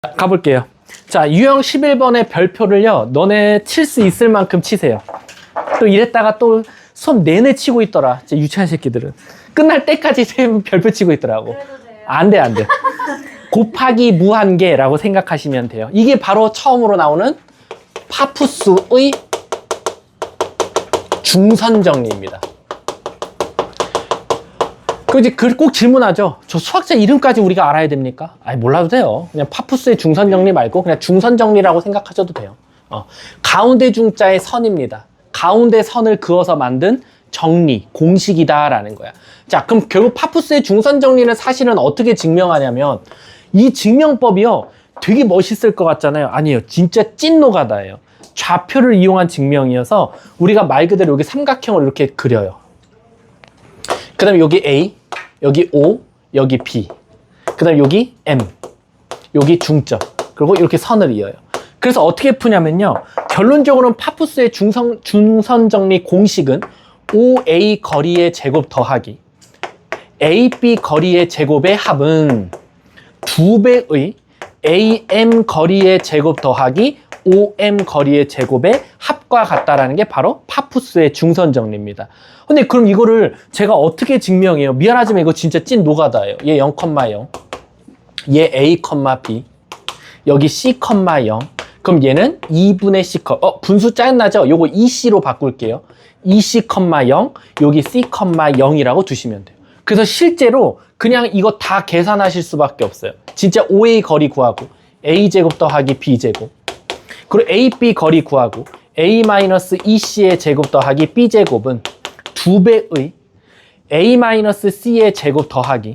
가볼게요. 자, 유형 11번의 별표를요, 너네 칠 수 있을 만큼 치세요. 또 이랬다가 또 수업 내내 치고 있더라. 진짜 유치한 새끼들은. 끝날 때까지 별표 치고 있더라고. 안 돼, 안 돼. 곱하기 무한계라고 생각하시면 돼요. 이게 바로 처음으로 나오는 파푸스의 중선정리입니다. 그 이제 꼭 질문하죠. 저 수학자 이름까지 우리가 알아야 됩니까? 아니, 몰라도 돼요. 그냥 파푸스의 중선정리 말고 그냥 중선정리라고 생각하셔도 돼요. 가운데 중자의 선입니다. 가운데 선을 그어서 만든 정리, 공식이다라는 거야. 자, 그럼 결국 파푸스의 중선정리는 사실은 어떻게 증명하냐면 이 증명법이요, 되게 멋있을 것 같잖아요. 아니에요. 진짜 찐 노가다예요. 좌표를 이용한 증명이어서 우리가 말 그대로 여기 삼각형을 이렇게 그려요. 그 다음에 여기 A, 여기 O, 여기 B, 그 다음에 여기 M, 여기 중점, 그리고 이렇게 선을 이어요. 그래서 어떻게 푸냐면요, 결론적으로는 파푸스의 중선정리 공식은 OA 거리의 제곱 더하기 AB 거리의 제곱의 합은 2배의 AM 거리의 제곱 더하기 OM 거리의 제곱의 합과 같다라는 게 바로 파푸스의 중선정리입니다. 근데 그럼 이거를 제가 어떻게 증명해요? 미안하지만 이거 진짜 찐 노가다예요. 얘 0,0, 얘 A, B, 여기 C, 0. 그럼 얘는 2분의 C, 분수 짜증나죠? 요거 EC로 바꿀게요. EC, 0, 여기 C, 0이라고 두시면 돼요. 그래서 실제로 그냥 이거 다 계산하실 수밖에 없어요. 진짜 OA 거리 구하고 A제곱 더하기 B제곱, 그리고 AB 거리 구하고 A-EC의 제곱 더하기 B제곱은 2배의 A-C의 제곱 더하기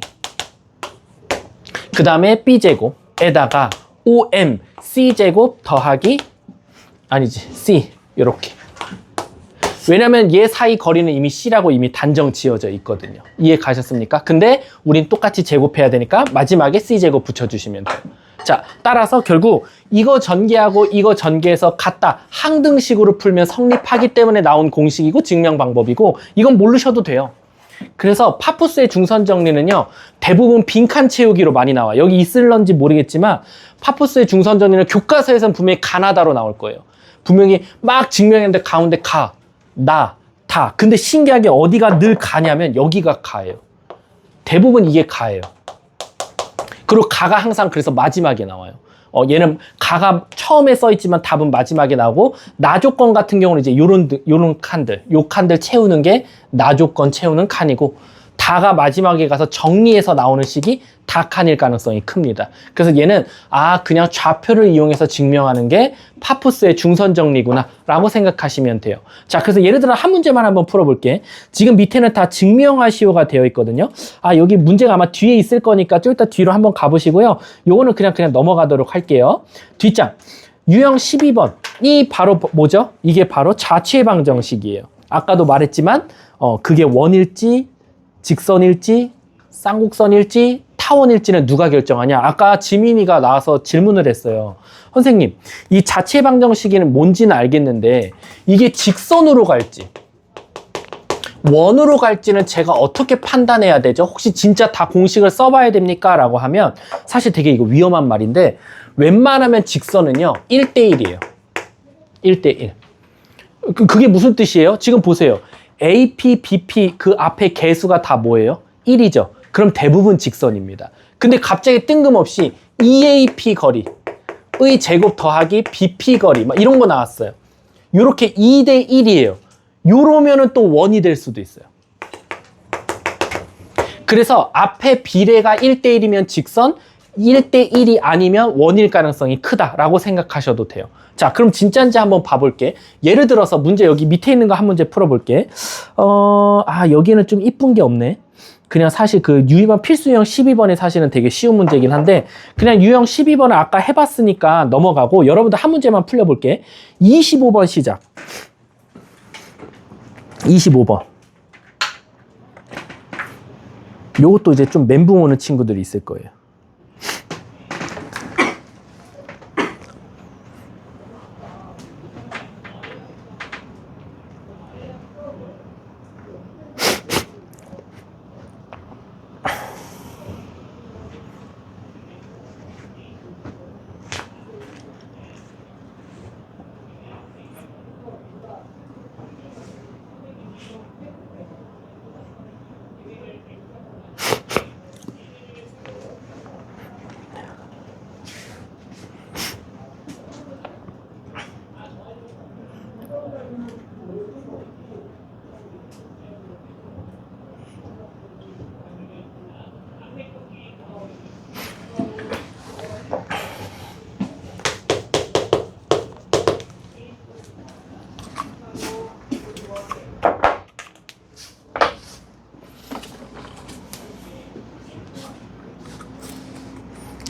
그 다음에 B제곱에다가 OM C제곱 더하기 아니지 C, 요렇게. 왜냐면 얘 사이 거리는 이미 C라고 이미 단정 지어져 있거든요. 이해 가셨습니까? 근데 우린 똑같이 제곱해야 되니까 마지막에 C제곱 붙여주시면 돼요. 자, 따라서 결국 이거 전개하고 이거 전개해서 같다, 항등식으로 풀면 성립하기 때문에 나온 공식이고 증명 방법이고, 이건 모르셔도 돼요. 그래서 파푸스의 중선정리는요, 대부분 빈칸 채우기로 많이 나와요. 여기 있을런지 모르겠지만 파푸스의 중선정리는 교과서에서는 분명히 가나다로 나올 거예요. 분명히 막 증명했는데 가운데 가, 나, 다. 근데 신기하게 어디가 늘 가냐면 여기가 가예요. 대부분 이게 가예요. 그리고 가가 항상 그래서 마지막에 나와요. 얘는 가가 처음에 써있지만 답은 마지막에 나오고, 나 조건 같은 경우는 이제 요런 칸들, 요 칸들 채우는 게 나 조건 채우는 칸이고, 다가 마지막에 가서 정리해서 나오는 식이 다 칸일 가능성이 큽니다. 그래서 얘는 그냥 좌표를 이용해서 증명하는 게 파푸스의 중선정리구나 라고 생각하시면 돼요. 자, 그래서 예를 들어 한 문제만 한번 풀어볼게. 지금 밑에는 다 증명하시오가 되어 있거든요. 여기 문제가 아마 뒤에 있을 거니까 좀 이따 뒤로 한번 가보시고요. 요거는 그냥 넘어가도록 할게요. 뒷장 유형 12번이 바로 뭐죠? 이게 바로 자취의 방정식이에요. 아까도 말했지만 그게 원일지 직선일지 쌍곡선일지 타원일지는 누가 결정하냐? 아까 지민이가 나와서 질문을 했어요. 선생님, 이 자체 방정식이 뭔지는 알겠는데 이게 직선으로 갈지 원으로 갈지는 제가 어떻게 판단해야 되죠? 혹시 진짜 다 공식을 써봐야 됩니까? 라고 하면 사실 되게 이거 위험한 말인데, 웬만하면 직선은요 1대1이에요. 1대1. 그게 무슨 뜻이에요? 지금 보세요. AP, BP 그 앞에 개수가 다 뭐예요? 1이죠. 그럼 대부분 직선입니다. 근데 갑자기 뜬금없이 EAP 거리의 제곱 더하기 BP 거리 막 이런 거 나왔어요. 요렇게 2대 1이에요. 요러면은 또 원이 될 수도 있어요. 그래서 앞에 비례가 1대 1이면 직선, 1대 1이 아니면 원일 가능성이 크다라고 생각하셔도 돼요. 자, 그럼 진짜인지 한번 봐볼게. 예를 들어서 문제 여기 밑에 있는 거 한 문제 풀어볼게. 여기는 좀 이쁜 게 없네. 그냥 사실 그 유희반 필수형 12번이 사실은 되게 쉬운 문제이긴 한데, 그냥 유형 12번을 아까 해봤으니까 넘어가고 여러분들 한 문제만 풀려볼게. 25번 시작. 25번. 요것도 이제 좀 멘붕 오는 친구들이 있을 거예요.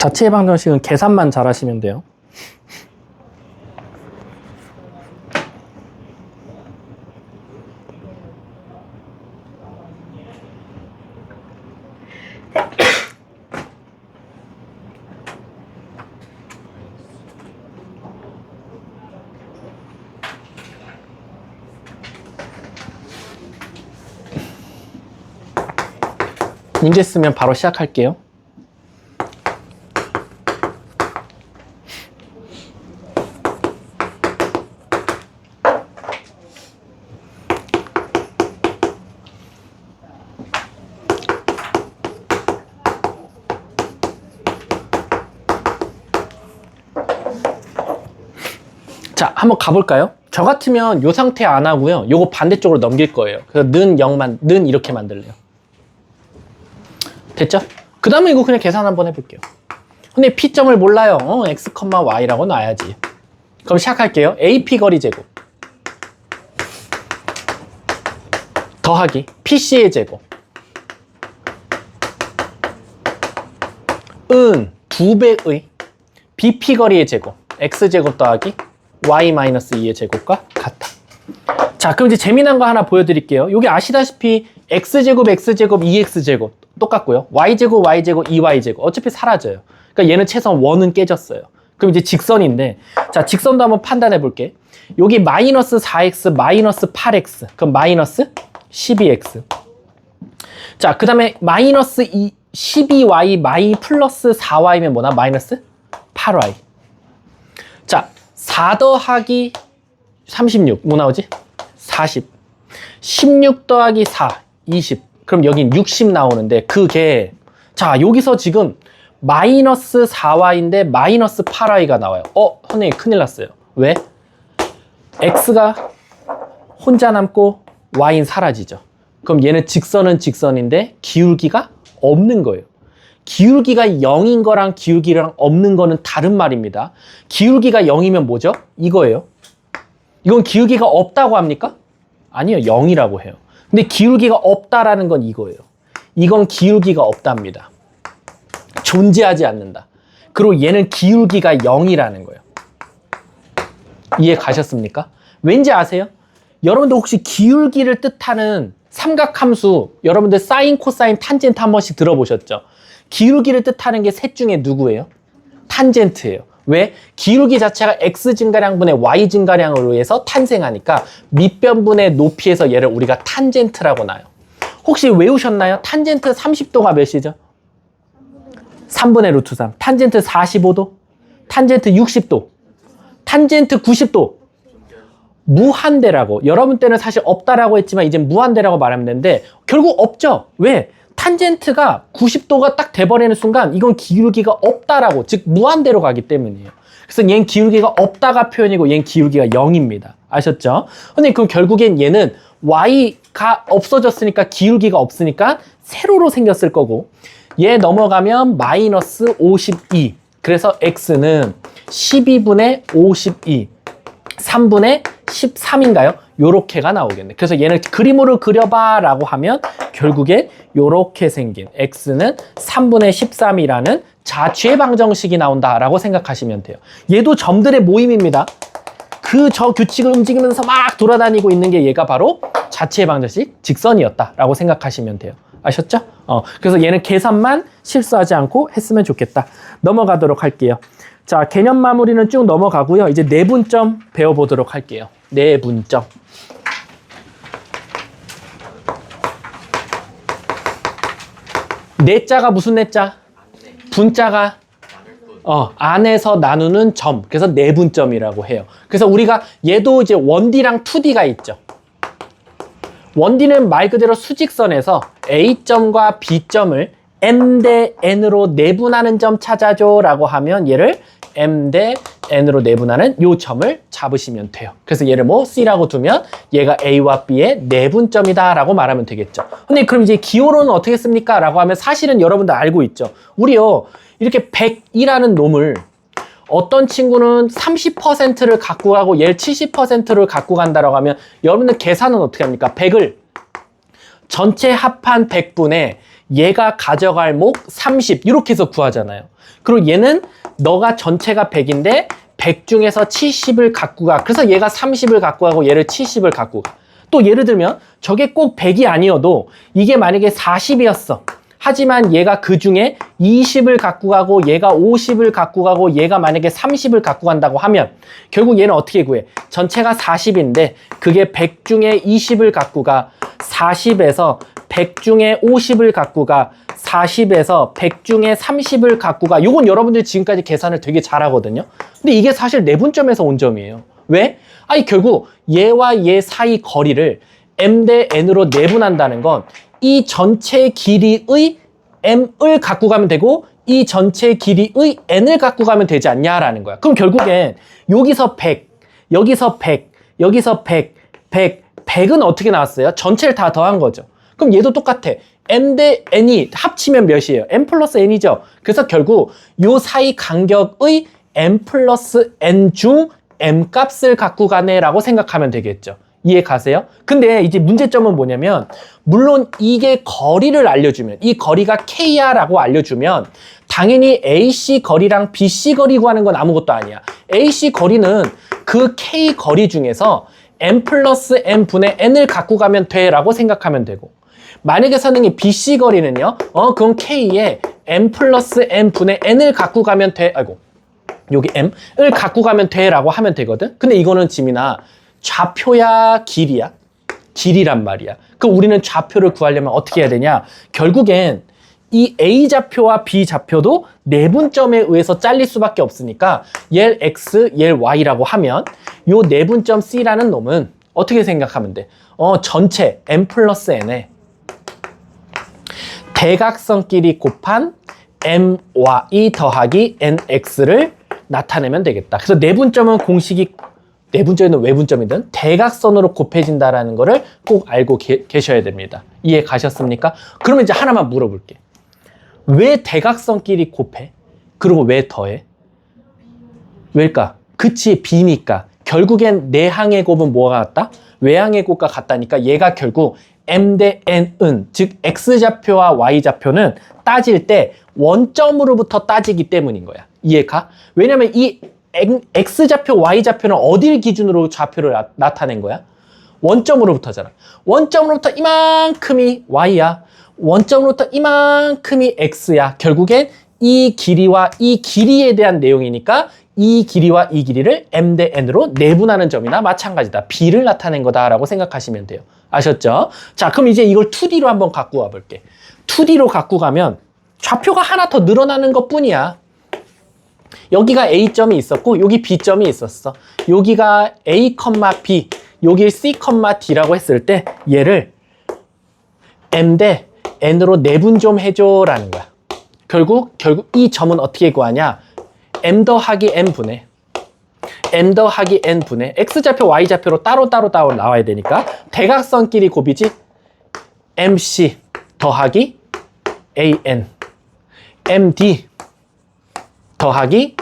자체 방정식은 계산만 잘 하시면 돼요. 문제 쓰면 바로 시작할게요. 자, 한번 가볼까요? 저 같으면 이 상태 안 하고요. 요거 반대쪽으로 넘길 거예요. 그래서 는 0만, 는 이렇게 만들래요. 됐죠? 그 다음에 이거 그냥 계산 한번 해볼게요. 근데 P점을 몰라요. X, Y라고 놔야지. 그럼 시작할게요. AP 거리 제곱 더하기 PC의 제곱 은 2배의 BP 거리의 제곱 X제곱 더하기 Y-2의 제곱과 같다. 자, 그럼 이제 재미난 거 하나 보여드릴게요. 여기 아시다시피 X제곱, X제곱, 2X제곱 똑같고요. Y제곱, Y제곱, 2Y제곱 어차피 사라져요. 그러니까 얘는 최소한 원은 깨졌어요. 그럼 이제 직선인데, 자, 직선도 한번 판단해 볼게. 여기 마이너스 4X, 마이너스 8X 그럼 마이너스 12X. 자, 그 다음에 마이너스 12Y, 마이 플러스 4Y면 뭐나? 마이너스 8Y. 자, 4 더하기 36 뭐 나오지? 40. 16 더하기 4 20. 그럼 여긴 60 나오는데 그게, 자, 여기서 지금 마이너스 4Y인데 마이너스 8Y가 나와요. 선생님 큰일 났어요. 왜? X가 혼자 남고 Y는 사라지죠. 그럼 얘는 직선은 직선인데 기울기가 없는 거예요. 기울기가 0인 거랑 기울기랑 없는 거는 다른 말입니다. 기울기가 0이면 뭐죠? 이거예요. 이건 기울기가 없다고 합니까? 아니요, 0이라고 해요. 근데 기울기가 없다라는 건 이거예요. 이건 기울기가 없답니다. 존재하지 않는다. 그리고 얘는 기울기가 0이라는 거예요. 이해 가셨습니까? 왠지 아세요? 여러분들 혹시 기울기를 뜻하는 삼각함수, 여러분들 사인, 코사인, 탄젠트 한 번씩 들어보셨죠? 기울기를 뜻하는 게 셋 중에 누구예요? 탄젠트예요. 왜? 기울기 자체가 x 증가량분의 y 증가량으로 해서 탄생하니까 밑변분의 높이에서 얘를 우리가 탄젠트라고 놔요. 혹시 외우셨나요? 탄젠트 30도가 몇이죠? 3분의 루트 3. 탄젠트 45도? 탄젠트 60도? 탄젠트 90도? 무한대라고. 여러분 때는 사실 없다라고 했지만 이제 무한대라고 말하면 되는데 결국 없죠. 왜? 탄젠트가 90도가 딱 돼버리는 순간 이건 기울기가 없다라고, 즉 무한대로 가기 때문이에요. 그래서 얘는 기울기가 없다가 표현이고 얘는 기울기가 0입니다. 아셨죠? 근데 그럼 결국엔 얘는 y가 없어졌으니까 기울기가 없으니까 세로로 생겼을 거고, 얘 넘어가면 마이너스 52. 그래서 x는 12분의 52 3분의 13인가요? 요렇게가 나오겠네. 그래서 얘는 그림으로 그려봐 라고 하면 결국에 요렇게 생긴 x는 3분의 13이라는 자취의 방정식이 나온다 라고 생각하시면 돼요. 얘도 점들의 모임입니다. 그 저 규칙을 움직이면서 막 돌아다니고 있는 게 얘가 바로 자취의 방정식 직선이었다 라고 생각하시면 돼요. 아셨죠? 그래서 얘는 계산만 실수하지 않고 했으면 좋겠다. 넘어가도록 할게요. 자, 개념 마무리는 쭉 넘어가고요. 이제 내분점 배워보도록 할게요. 내분점. 내자가 무슨 내자? 분자가 안에서 나누는 점. 그래서 내분점이라고 해요. 그래서 우리가 얘도 이제 1D랑 2D가 있죠. 1D는 말 그대로 수직선에서 A점과 B점을 M 대 N으로 내분하는 점 찾아줘 라고 하면 얘를 M 대 N으로 내분하는 요 점을 잡으시면 돼요. 그래서 얘를 뭐 C라고 두면 얘가 A와 B의 내분점이다 라고 말하면 되겠죠. 근데 그럼 이제 기호로는 어떻게 씁니까? 라고 하면 사실은 여러분들 알고 있죠. 우리요 이렇게 100이라는 놈을 어떤 친구는 30%를 갖고 가고 얘를 70%를 갖고 간다라고 하면 여러분들 계산은 어떻게 합니까? 100을 전체 합한 100분의 얘가 가져갈 목 30 이렇게 해서 구하잖아요. 그리고 얘는 너가 전체가 100인데 100 중에서 70을 갖고 가. 그래서 얘가 30을 갖고 가고 얘를 70을 갖고 가. 또 예를 들면 저게 꼭 100이 아니어도 이게 만약에 40이었어. 하지만 얘가 그 중에 20을 갖고 가고 얘가 50을 갖고 가고 얘가 만약에 30을 갖고 간다고 하면 결국 얘는 어떻게 구해? 전체가 40인데 그게 100 중에 20을 갖고 가. 40에서 100 중에 50을 갖고 가. 40에서 100 중에 30을 갖고 가. 요건 여러분들이 지금까지 계산을 되게 잘하거든요. 근데 이게 사실 내분점에서 온 점이에요. 왜? 아니 결국 얘와 얘 사이 거리를 m 대 n으로 내분한다는 건 이 전체 길이의 m을 갖고 가면 되고 이 전체 길이의 n을 갖고 가면 되지 않냐라는 거야. 그럼 결국엔 여기서 100, 여기서 100, 여기서 100, 100, 100은 어떻게 나왔어요? 전체를 다 더한 거죠. 그럼 얘도 똑같아. m 대 n이 합치면 몇이에요? m 플러스 n이죠. 그래서 결국 요 사이 간격의 m 플러스 n 중 m 값을 갖고 가네라고 생각하면 되겠죠. 이해 가세요? 근데 이제 문제점은 뭐냐면 물론 이게 거리를 알려주면 이 거리가 K야 라고 알려주면 당연히 AC 거리랑 BC 거리 구하는 건 아무것도 아니야. AC 거리는 그 K 거리 중에서 m 플러스 n 분의 n을 갖고 가면 돼 라고 생각하면 되고 만약에 선생님 BC 거리는요 그건 K에 m 플러스 n 분의 n을 갖고 가면 돼 아이고 여기 m을 갖고 가면 돼 라고 하면 되거든. 근데 이거는 지민아 좌표야 길이야? 길이란 말이야. 그럼 우리는 좌표를 구하려면 어떻게 해야 되냐? 결국엔 이 A좌표와 B좌표도 내분점에 의해서 잘릴 수밖에 없으니까 얘를 X, 얘를 Y라고 하면 요 내분점 C라는 놈은 어떻게 생각하면 돼? 전체 M 플러스 N에 대각선끼리 곱한 MY 더하기 NX를 나타내면 되겠다. 그래서 내분점은 공식이 내분점이든 외분점이든 대각선으로 곱해진다라는 거를 꼭 알고 계셔야 됩니다. 이해 가셨습니까? 그러면 이제 하나만 물어볼게. 왜 대각선끼리 곱해? 그리고 왜 더해? 왜일까? 그치, B니까. 결국엔 내항의 곱은 뭐가 같다? 외항의 곱과 같다니까 얘가 결국 M 대 N은 즉 X좌표와 Y좌표는 따질 때 원점으로부터 따지기 때문인 거야. 이해가? 왜냐면 이 X좌표, Y좌표는 어디를 기준으로 좌표를 나타낸 거야? 원점으로부터잖아. 원점으로부터 이만큼이 Y야. 원점으로부터 이만큼이 X야. 결국엔 이 길이와 이 길이에 대한 내용이니까 이 길이와 이 길이를 M 대 N으로 내분하는 점이나 마찬가지다. B를 나타낸 거다라고 생각하시면 돼요. 아셨죠? 자, 그럼 이제 이걸 2D로 한번 갖고 와볼게. 2D로 갖고 가면 좌표가 하나 더 늘어나는 것 뿐이야. 여기가 A점이 있었고 여기 B점이 있었어. 여기가 A, B, 여기 C, D라고 했을 때 얘를 M 대 N으로 내분 좀 해줘라는 거야. 결국 이 점은 어떻게 구하냐? M 더하기 N 분의 M 더하기 N 분의 X좌표, Y좌표로 따로 나와야 되니까 대각선끼리 곱이지 MC 더하기 AN MD 더하기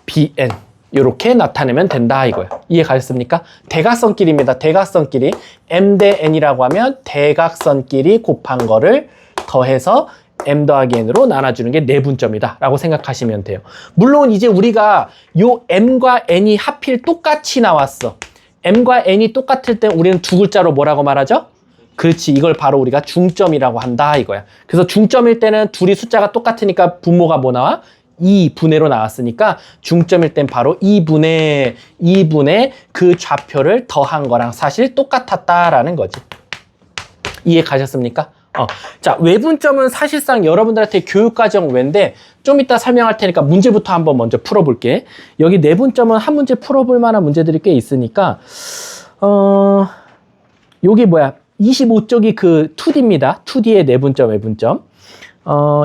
BN 이렇게 나타내면 된다 이거야. 이해 가셨습니까? 대각선끼리입니다. 대각선끼리 M 대 N이라고 하면 대각선끼리 곱한 거를 더해서 M 더하기 N으로 나눠주는 게 내분점이다 라고 생각하시면 돼요. 물론 이제 우리가 요 M과 N이 하필 똑같이 나왔어. M과 N이 똑같을 때 우리는 두 글자로 뭐라고 말하죠? 그렇지, 이걸 바로 우리가 중점이라고 한다 이거야. 그래서 중점일 때는 둘이 숫자가 똑같으니까 분모가 뭐 나와? 2분의로 나왔으니까 중점일 땐 바로 2분의 그 좌표를 더한 거랑 사실 똑같았다라는 거지. 이해 가셨습니까? 자, 외분점은 사실상 여러분들한테 교육과정 외인데 좀 이따 설명할 테니까 문제부터 한번 먼저 풀어볼게. 여기 내분점은 한 문제 풀어볼 만한 문제들이 꽤 있으니까 여기 뭐야 25쪽이 그 2D입니다. 2D의 내분점, 외분점.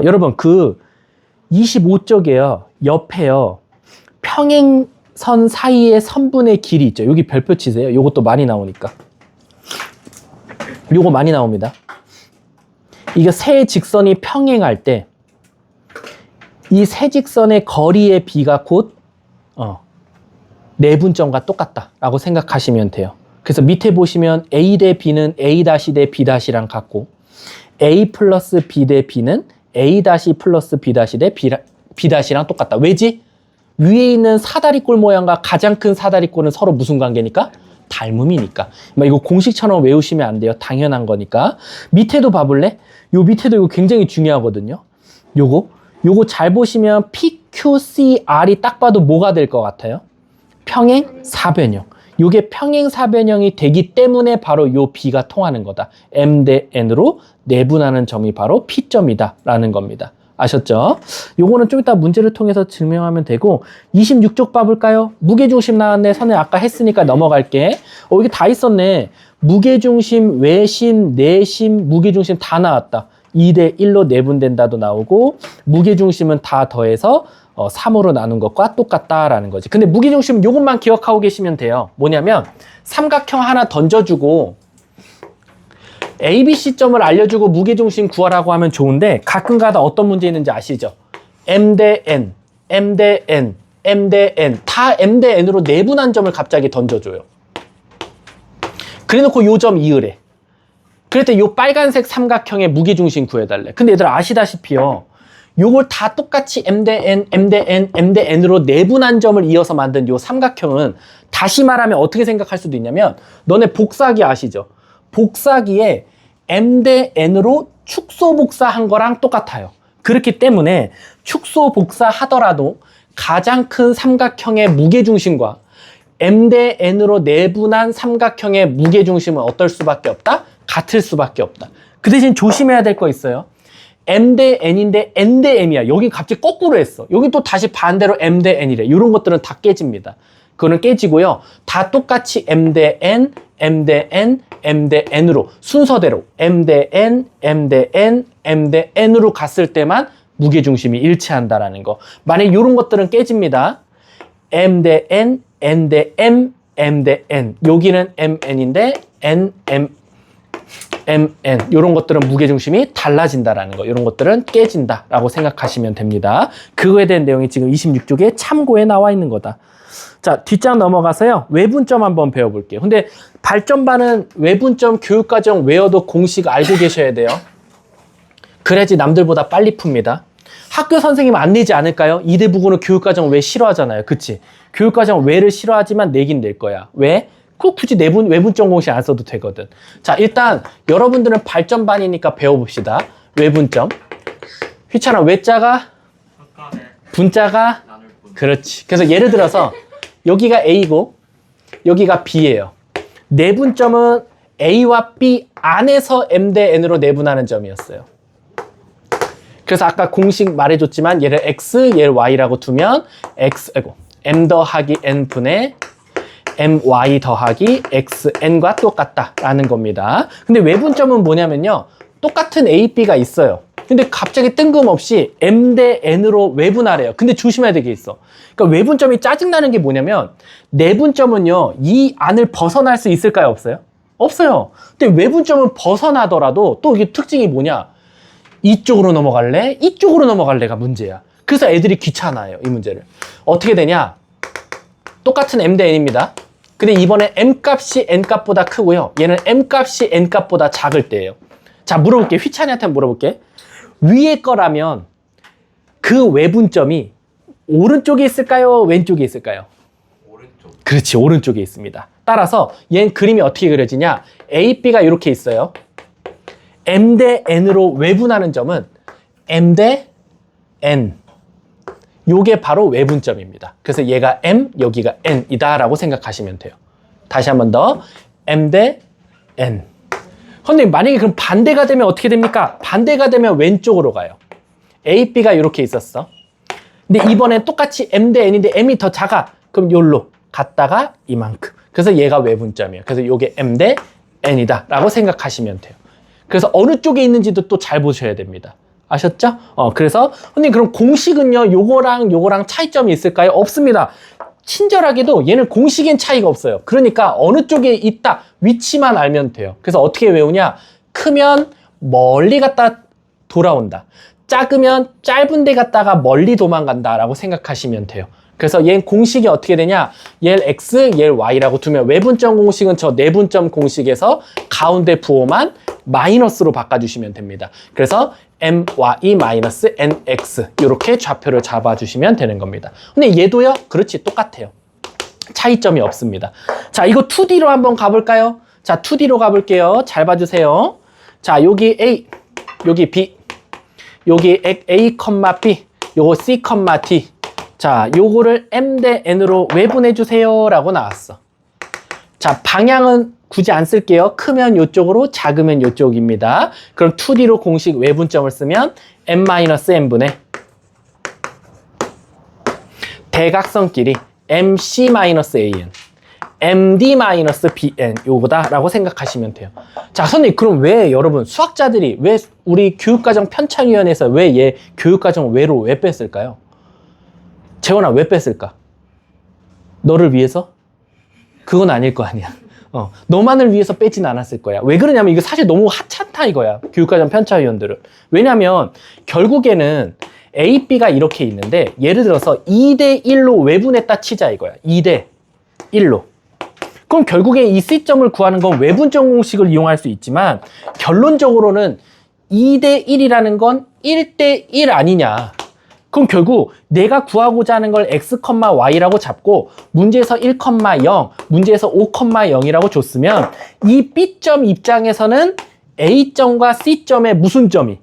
여러분 그 25쪽에요. 옆에요. 평행선 사이의 선분의 길이 있죠. 여기 별표 치세요. 요것도 많이 나오니까. 요거 많이 나옵니다. 이게 세 직선이 평행할 때 이 세 직선의 거리의 비가 곧 내분점과 똑같다라고 생각하시면 돼요. 그래서 밑에 보시면 A 대 B는 A' 대 B' 랑 같고 A 플러스 B 대 B는 A 다시 플러스 B 다시 대 B 다시랑 똑같다. 왜지? 위에 있는 사다리꼴 모양과 가장 큰 사다리꼴은 서로 무슨 관계니까? 닮음이니까. 이거 공식처럼 외우시면 안 돼요. 당연한 거니까. 밑에도 봐볼래? 요 밑에도 이거 굉장히 중요하거든요. 요거 잘 보시면 PQCR이 딱 봐도 뭐가 될 것 같아요? 평행 사변형. 요게 평행 사변형이 되기 때문에 바로 요 B가 통하는 거다. M 대 N으로 내분하는 점이 바로 P점이다 라는 겁니다. 아셨죠? 요거는 좀 이따 문제를 통해서 증명하면 되고 26쪽 봐볼까요? 무게중심 나왔네. 선생님 아까 했으니까 넘어갈게. 이게 다 있었네. 무게중심, 외심, 내심, 무게중심 다 나왔다. 2대 1로 내분된다도 나오고 무게중심은 다 더해서 3으로 나눈 것과 똑같다라는 거지. 근데 무게중심은 요것만 기억하고 계시면 돼요. 뭐냐면 삼각형 하나 던져주고 A, B, C점을 알려주고 무게중심 구하라고 하면 좋은데 가끔가다 어떤 문제 있는지 아시죠? M 대 N, M 대 N, M 대 N 다 M 대 N으로 내분한 점을 갑자기 던져줘요. 그래놓고 요 점 이으래. 그랬더니 요 빨간색 삼각형의 무게중심 구해달래. 근데 얘들아 아시다시피요. 요걸 다 똑같이 M 대 N, M 대 N, M 대 N으로 내분한 점을 이어서 만든 요 삼각형은 다시 말하면 어떻게 생각할 수도 있냐면 너네 복사기 아시죠? 복사기에 M 대 N으로 축소 복사한 거랑 똑같아요. 그렇기 때문에 축소 복사하더라도 가장 큰 삼각형의 무게중심과 M 대 N으로 내분한 삼각형의 무게중심은 어떨 수밖에 없다? 같을 수밖에 없다. 그 대신 조심해야 될 거 있어요. M 대 N인데 N 대 M이야. 여기 갑자기 거꾸로 했어. 여기 또 다시 반대로 M 대 N이래. 이런 것들은 다 깨집니다. 그거는 깨지고요. 다 똑같이 M 대 N, M 대 N, M 대 N으로 순서대로 M 대 N, M 대 N, M 대 N으로 갔을 때만 무게중심이 일치한다라는 거. 만약에 이런 것들은 깨집니다. M 대 N, N 대 M, M 대 N. 여기는 MN인데 N, M, MN 이런 것들은 무게중심이 달라진다라는 거. 이런 것들은 깨진다라고 생각하시면 됩니다. 그거에 대한 내용이 지금 26쪽에 참고에 나와 있는 거다. 자, 뒷장 넘어가서요. 외분점 한번 배워볼게요. 근데 발전반은 외분점 교육과정 외워도 공식 알고 계셔야 돼요. 그래야지 남들보다 빨리 풉니다. 학교 선생님 안 내지 않을까요? 이대부고는 교육과정 외 싫어하잖아요. 그치? 교육과정 외를 싫어하지만 내긴 낼 거야. 왜? 꼭 굳이 외분점 공식 안 써도 되거든. 자, 일단 여러분들은 발전반이니까 배워봅시다. 외분점. 휘찬아, 외자가? 분자가? 그렇지. 그래서 예를 들어서 여기가 A고 여기가 B예요. 내분점은 A와 B 안에서 M 대 N으로 내분하는 점이었어요. 그래서 아까 공식 말해줬지만 얘를 X, 얘를 Y라고 두면 M 더하기 N 분의 MY 더하기 XN과 똑같다라는 겁니다. 근데 외분점은 뭐냐면요. 똑같은 A, B가 있어요. 근데 갑자기 뜬금없이 M 대 N으로 외분하래요. 근데 조심해야 될 게 있어. 그러니까 외분점이 짜증나는 게 뭐냐면 내분점은요. 이 안을 벗어날 수 있을까요? 없어요? 없어요. 근데 외분점은 벗어나더라도 또 이게 특징이 뭐냐. 이쪽으로 넘어갈래? 이쪽으로 넘어갈래가 문제야. 그래서 애들이 귀찮아요. 이 문제를. 어떻게 되냐. 똑같은 M 대 N입니다. 근데 이번에 M 값이 N 값보다 크고요. 얘는 M 값이 N 값보다 작을 때예요. 자, 물어볼게. 휘찬이한테 물어볼게. 위에 거라면 그 외분점이 오른쪽에 있을까요? 왼쪽에 있을까요? 오른쪽. 그렇지, 오른쪽에 있습니다. 따라서 얘는 그림이 어떻게 그려지냐? A, B가 이렇게 있어요. M 대 N으로 외분하는 점은 M 대 N. 요게 바로 외분점입니다. 그래서 얘가 M, 여기가 N이다 라고 생각하시면 돼요. 다시 한 번 더. M 대 N. 선생님, 만약에 그럼 반대가 되면 어떻게 됩니까? 반대가 되면 왼쪽으로 가요. A, B가 이렇게 있었어. 근데 이번엔 똑같이 M 대 N인데 M이 더 작아. 그럼 요로 갔다가 이만큼. 그래서 얘가 외분점이에요. 그래서 요게 M 대 N이다 라고 생각하시면 돼요. 그래서 어느 쪽에 있는지도 또 잘 보셔야 됩니다. 아셨죠? 그래서 선생님 그럼 공식은요 요거랑 차이점이 있을까요? 없습니다. 친절하게도 얘는 공식엔 차이가 없어요. 그러니까 어느 쪽에 있다 위치만 알면 돼요. 그래서 어떻게 외우냐? 크면 멀리 갔다 돌아온다. 작으면 짧은 데 갔다가 멀리 도망간다 라고 생각하시면 돼요. 그래서 얘 공식이 어떻게 되냐? 얘를 x, 얘를 y라고 두면 외분점 공식은 저 내분점 공식에서 가운데 부호만 마이너스로 바꿔주시면 됩니다. 그래서 my-nx 이렇게 좌표를 잡아주시면 되는 겁니다. 근데 얘도요? 그렇지, 똑같아요. 차이점이 없습니다. 자, 이거 2D로 한번 가볼까요? 자, 2D로 가볼게요. 잘 봐주세요. 자, 여기 A, 여기 B, 여기 A, B, 요거 C, D. 자, 요거를 M 대 N으로 외분해주세요 라고 나왔어. 자, 방향은 굳이 안 쓸게요. 크면 요쪽으로, 작으면 요쪽입니다. 그럼 2D로 공식 외분점을 쓰면 M-N분의 대각선끼리 MC-AN, MD-BN 요거다 라고 생각하시면 돼요. 자, 선생님, 그럼 왜 여러분 수학자들이 왜 우리 교육과정 편찬위원회에서 왜 얘 교육과정 외로 왜 뺐을까요? 재원아, 왜 뺐을까? 너를 위해서? 그건 아닐 거 아니야. 너만을 위해서 빼진 않았을 거야. 왜 그러냐면 이거 사실 너무 하찮다 이거야. 교육과정 편차위원들은. 왜냐면 결국에는 A, B가 이렇게 있는데 예를 들어서 2대 1로 외분했다 치자 이거야. 2대 1로. 그럼 결국에 이 C점을 구하는 건 외분점 공식을 이용할 수 있지만 결론적으로는 2대 1이라는 건 1대 1 아니냐. 그럼 결국 내가 구하고자 하는 걸 x, y라고 잡고 문제에서 1, 0, 문제에서 5, 0이라고 줬으면 이 B점 입장에서는 A점과 C점의 무슨 점이?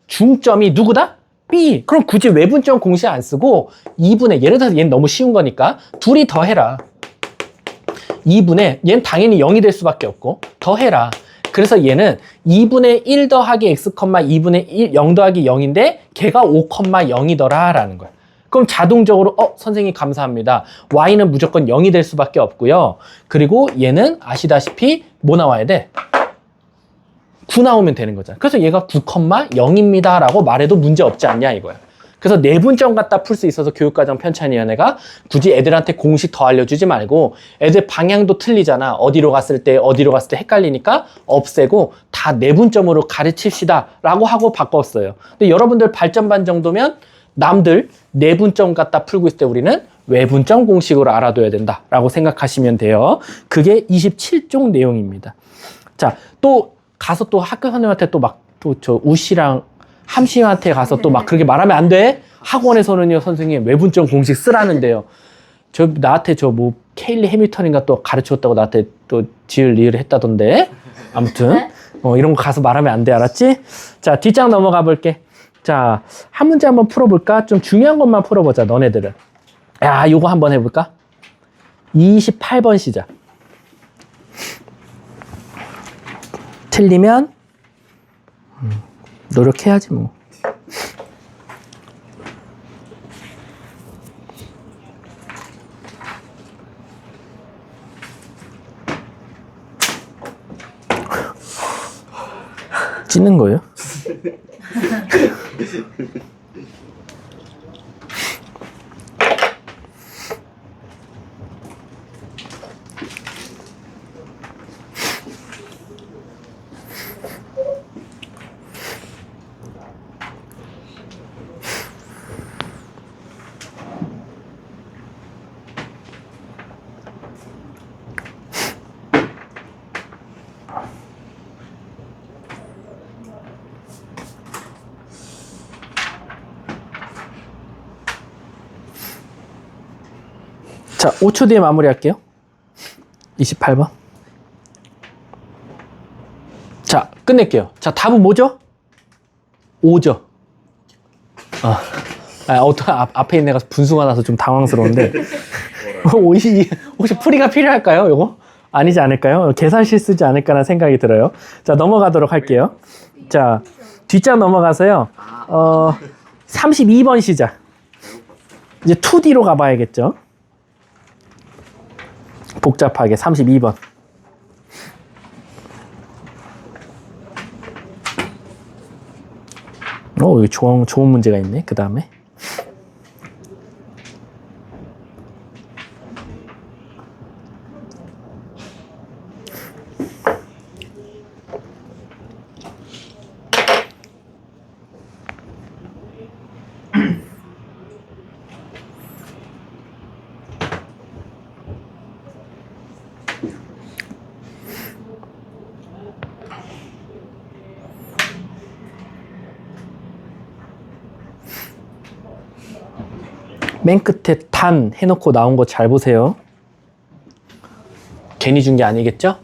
중점이 누구다? B. 그럼 굳이 외분점 공식 안 쓰고 2분의, 예를 들어서 얘는 너무 쉬운 거니까 둘이 더해라. 2분의, 얘는 당연히 0이 될 수밖에 없고 더해라. 그래서 얘는 2분의 1 더하기 x, 2분의 1, 0 더하기 0인데 걔가 5, 0이더라 라는 거야. 그럼 자동적으로 선생님 감사합니다. y는 무조건 0이 될 수밖에 없고요. 그리고 얘는 아시다시피 뭐 나와야 돼? 9 나오면 되는 거잖아. 그래서 얘가 9, 0입니다 라고 말해도 문제 없지 않냐 이거야. 그래서 내분점 갖다 풀 수 있어서 교육과정 편찬위원회가 굳이 애들한테 공식 더 알려주지 말고 애들 방향도 틀리잖아. 어디로 갔을 때 헷갈리니까 없애고 다 내분점으로 가르칩시다 라고 하고 바꿨어요. 근데 여러분들 발전반 정도면 남들 내분점 갖다 풀고 있을 때 우리는 외분점 공식으로 알아둬야 된다 라고 생각하시면 돼요. 그게 27종 내용입니다. 자, 또 가서 또 학교 선생님한테 또 막 또 저 우씨랑 함씨한테 가서 또 막 그렇게 말하면 안 돼. 학원에서는요, 선생님 외분점 공식 쓰라는데요. 나한테 뭐 케일리 해밀턴인가 또 가르쳤다고 나한테 또 지을 리을 했다던데. 아무튼 이런 거 가서 말하면 안 돼, 알았지? 자, 뒷장 넘어가 볼게. 자, 한 문제 한번 풀어볼까? 좀 중요한 것만 풀어보자, 너네들은. 야, 요거 한번 해볼까? 28번 시작. 틀리면 노력해야지 뭐. 찢는 거예요? 자, 5초 뒤에 마무리할게요. 28번. 자, 끝낼게요. 자, 답은 뭐죠? 5죠. 앞에 있는 애가 분수가 나서 좀 당황스러운데. 혹시 풀이가 필요할까요? 요거? 아니지 않을까요? 계산 실수지 않을까라는 생각이 들어요. 자, 넘어가도록 할게요. 자, 뒷장 넘어가서요. 32번 시작. 이제 2D로 가봐야겠죠. 복잡하게 32번. 여기 좋은 문제가 있네. 그 다음에. 맨 끝에 단 해놓고 나온 거 잘 보세요. 괜히 준 게 아니겠죠?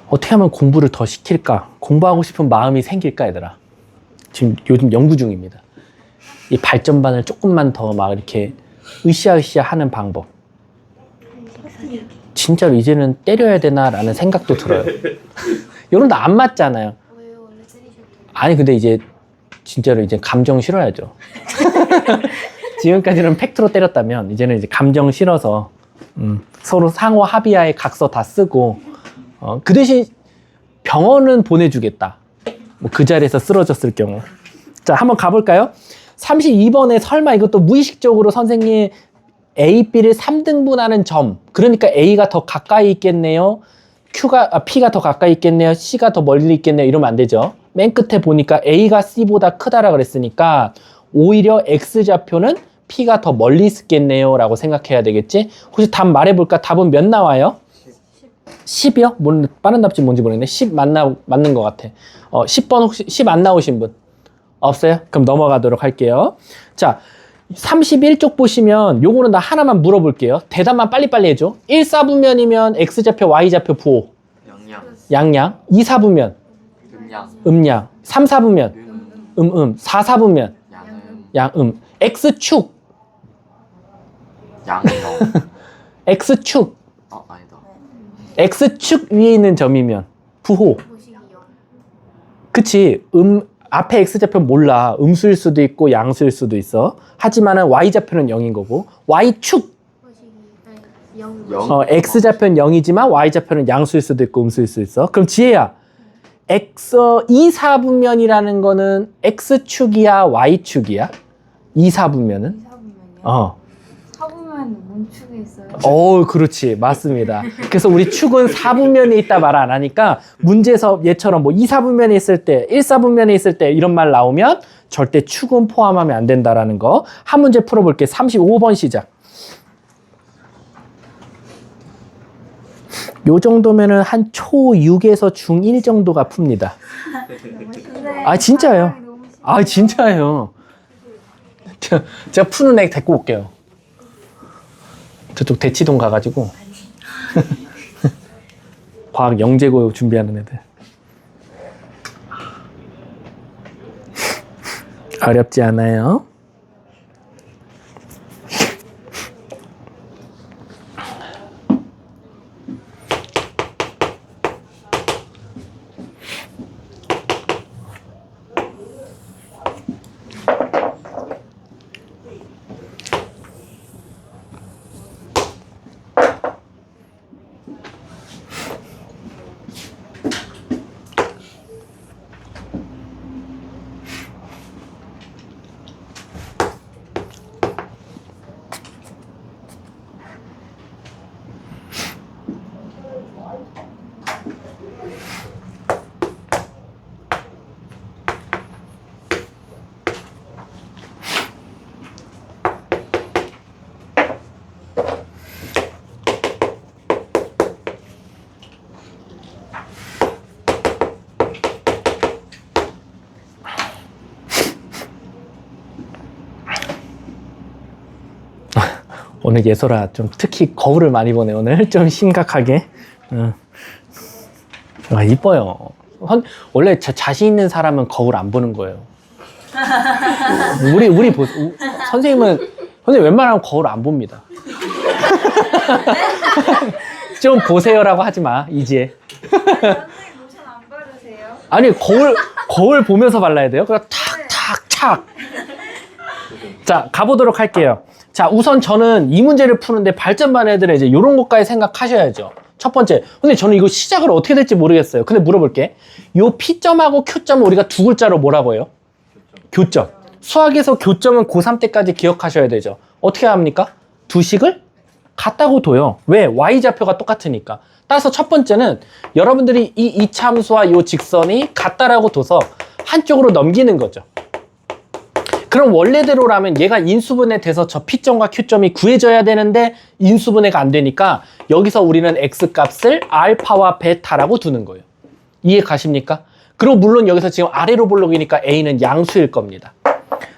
어떻게 하면 공부를 더 시킬까? 공부하고 싶은 마음이 생길까, 얘들아? 지금 요즘 연구 중입니다. 이 발전반을 조금만 더 막 이렇게 으쌰으쌰 하는 방법. 진짜로 이제는 때려야 되나라는 생각도 들어요. 여러분도 안 맞잖아요. 아니, 근데 이제 진짜로 이제 감정 실어야죠. 지금까지는 팩트로 때렸다면 이제는 이제 감정 실어서 서로 상호 합의하에 각서 다 쓰고 그 대신 병원은 보내주겠다. 뭐 그 자리에서 쓰러졌을 경우. 자, 한번 가볼까요? 32번에 설마 이것도 무의식적으로 선생님 A, B를 3등분하는 점. 그러니까 A가 더 가까이 있겠네요. P가 더 가까이 있겠네요. C가 더 멀리 있겠네요. 이러면 안 되죠. 맨 끝에 보니까 A가 C보다 크다라 그랬으니까 오히려 X좌표는 P가 더 멀리 있겠네요. 라고 생각해야 되겠지? 혹시 답 말해볼까? 답은 몇 나와요? 10이요? 뭔 빠른 답지 뭔지 모르겠네. 10 맞는 것 같아. 10번 혹시 10 안 나오신 분? 없어요? 그럼 넘어가도록 할게요. 자, 31쪽 보시면 요거는 나 하나만 물어볼게요. 대답만 빨리빨리 해줘. 1, 4분면이면 X좌표, Y좌표, 부호. 양양. 2, 4분면. 음양. 3, 4분면. 음음. 4, 4분면. 양음. X축. 양형. X축. 아니다. X축 위에 있는 점이면 부호. 그치. 앞에 X좌표 몰라. 음수일 수도 있고 양수일 수도 있어. 하지만은 Y좌표는 0인 거고. Y축. X좌표는 0이지만 Y좌표는 양수일 수도 있고 음수일 수도 있어. 그럼 지혜야. 2, 4분면이라는 거는 X축이야, Y축이야? 2, 4분면은? 4분면이요? 4분면 문축에 있어요. 그렇지. 맞습니다. 그래서 우리 축은 4분면에 있다 말 안 하니까 문제에서 얘처럼 뭐 2, 4분면에 있을 때, 1, 4분면에 있을 때 이런 말 나오면 절대 축은 포함하면 안 된다라는 거. 한 문제 풀어볼게. 35번 시작. 요 정도면은 한 초6에서 중1 정도가 풉니다. 아, 진짜예요. 아, 진짜예요. 제가 푸는 애 데리고 올게요. 저쪽 대치동 가가지고 과학 영재고 준비하는 애들. 어렵지 않아요. 오늘 예솔아 좀 특히 거울을 많이 보네. 오늘 좀 심각하게. 이뻐요. 원래 자신 있는 사람은 거울 안 보는 거예요. 선생님 웬만하면 거울 안 봅니다. 좀 보세요라고 하지 마, 이제. 선생님 로션 안 바르세요? 아니, 거울 보면서 발라야 돼요. 그럼 탁탁탁. 자, 가보도록 할게요. 자, 우선 저는 이 문제를 푸는데 발전반 애들은 이제 이런 것까지 생각하셔야죠. 첫 번째, 근데 저는 이거 시작을 어떻게 될지 모르겠어요. 근데 물어볼게. 요 P점하고 Q점을 우리가 두 글자로 뭐라고 해요? 교점. 수학에서 교점은 고3 때까지 기억하셔야 되죠. 어떻게 합니까? 두 식을 같다고 둬요. 왜? Y좌표가 똑같으니까. 따라서 첫 번째는 여러분들이 이 이참수와 이 직선이 같다라고 둬서 한쪽으로 넘기는 거죠. 그럼 원래대로라면 얘가 인수분해 돼서 저 P점과 Q점이 구해져야 되는데 인수분해가 안 되니까 여기서 우리는 X값을 알파와 베타라고 두는 거예요. 이해 가십니까? 그리고 물론 여기서 지금 아래로 볼록이니까 A는 양수일 겁니다.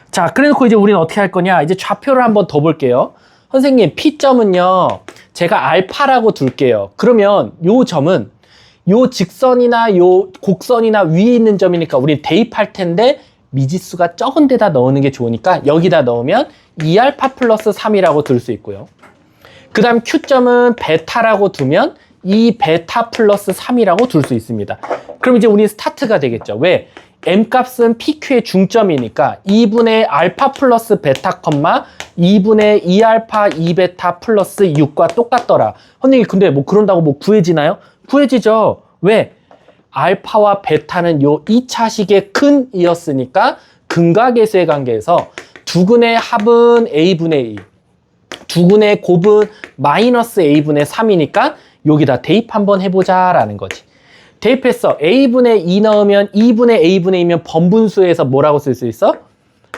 자, 그래놓고 이제 우리는 어떻게 할 거냐? 이제 좌표를 한번 더 볼게요. 선생님, P점은요, 제가 알파라고 둘게요. 그러면 요 점은 요 직선이나 요 곡선이나 위에 있는 점이니까 우리 대입할 텐데 미지수가 적은 데다 넣는 게 좋으니까 여기다 넣으면 2알파 플러스 3이라고 둘 수 있고요. 그 다음 Q점은 베타라고 두면 2베타 플러스 3이라고 둘 수 있습니다. 그럼 이제 우리 스타트가 되겠죠. 왜? M값은 PQ의 중점이니까 2분의 알파 플러스 베타 컴마 2분의 2알파 2베타 플러스 6과 똑같더라. 선생님 근데 뭐 그런다고 뭐 구해지나요? 구해지죠. 왜? 알파와 베타는 요 2차식의 근이었으니까 근과계수의 관계에서 두근의 합은 A분의 2 두근의 곱은 마이너스 A분의 3이니까 여기다 대입 한번 해보자 라는 거지. 대입했어. A분의 2 넣으면 2분의 A분의 2면 번분수에서 뭐라고 쓸 수 있어?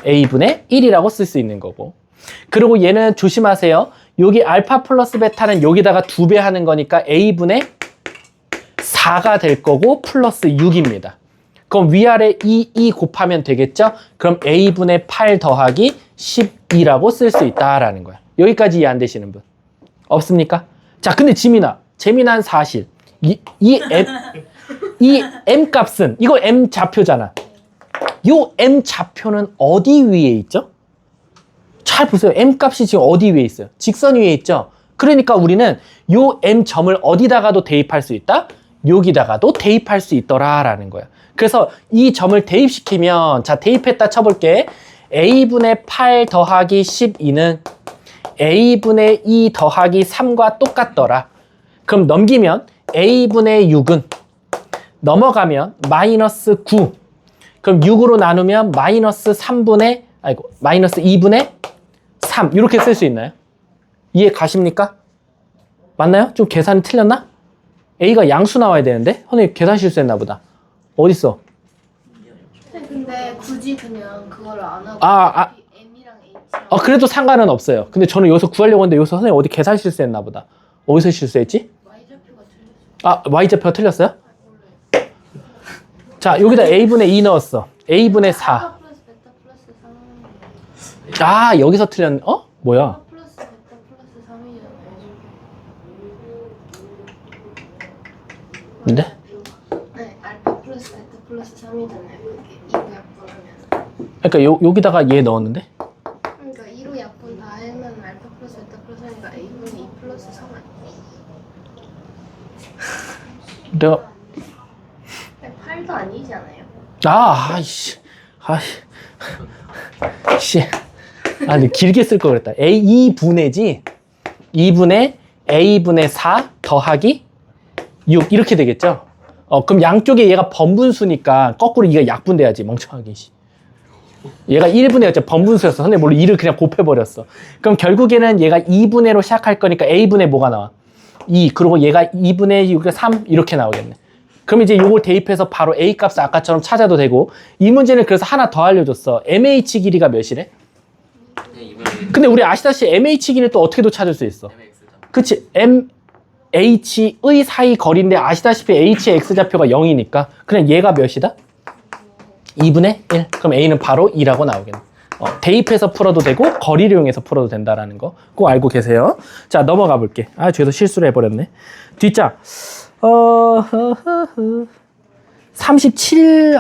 A분의 1이라고 쓸 수 있는 거고. 그리고 얘는 조심하세요. 여기 알파 플러스 베타는 여기다가 2배 하는 거니까 A분의 4가 될 거고 플러스 6입니다. 그럼 위아래 2 곱하면 되겠죠? 그럼 A분의 8 더하기 12라고 쓸 수 있다라는 거야. 여기까지 이해 안 되시는 분? 없습니까? 자, 근데 재미난 사실. 이 M 값은, 이거 M 좌표잖아. 요 M 좌표는 어디 위에 있죠? 잘 보세요. M 값이 지금 어디 위에 있어요? 직선 위에 있죠? 그러니까 우리는 요 M 점을 어디다가도 대입할 수 있다? 여기다가도 대입할 수 있더라라는 거야. 그래서 이 점을 대입시키면, 자, 대입했다 쳐볼게. A분의 8 더하기 12는 A분의 2 더하기 3과 똑같더라. 그럼 넘기면 A분의 6은 넘어가면 마이너스 9. 그럼 6으로 나누면 마이너스 2분의 3. 이렇게 쓸 수 있나요? 이해 가십니까? 맞나요? 좀 계산이 틀렸나? A가 양수 나와야 되는데? 선생님 계산 실수했나 보다. 어딨어? 근데 굳이 그냥 그걸 안 하고 M이랑 H랑 그래도 상관은 없어요. 근데 저는 여기서 구하려고 했는데 여기서 선생님 어디 계산 실수했나 보다. 어디서 실수했지? Y좌표가 틀렸어. Y좌표가 틀렸어요? 자, 여기다 A분의 2 넣었어. A분의 4. 알파 플러스 베타 플러스 3. 여기서 틀렸네. 뭐야? 알파 플러스 베타 플러스 3이잖아요. 근데? 네, 알파 플러스 베타 플러스 3이잖아요. 그게 2로 약분하면. 그러니까 여기다가 얘 넣었는데? 그러니까 2로 약분 다 하면 알파 플러스 베타 플러스 3이니까 A분의 2 플러스 3 아니에요? 내가 8도 아니지 않아요? 씨. 근데 길게 쓸 걸 그랬다. 2분의지. 2분의 A분의 4 더하기 6. 이렇게 되겠죠? 그럼 양쪽에 얘가 번분수니까 거꾸로 이가 약분돼야지, 멍청하게. 얘가 1분의였죠. 번분수였어. 근데 몰라 2를 그냥 곱해버렸어. 그럼 결국에는 얘가 2분의로 시작할 거니까 A분의 뭐가 나와? 2. 그리고 얘가 2분의 6에 3 이렇게 나오겠네. 그럼 이제 요걸 대입해서 바로 A 값을 아까처럼 찾아도 되고, 이 문제는 그래서 하나 더 알려줬어. MH 길이가 몇이래? 근데 우리 아시다시피 MH 길이는 또 어떻게도 찾을 수 있어. 그치? MH의 사이 거리인데 아시다시피 H의 X좌표가 0이니까 그냥 얘가 몇이다? 2분의 1. 그럼 A는 바로 2라고 나오겠네. 대입해서 풀어도 되고 거리를 이용해서 풀어도 된다라는 거 꼭 알고 계세요. 자, 넘어가 볼게. 죄송 실수를 해버렸네. 뒷자. 37,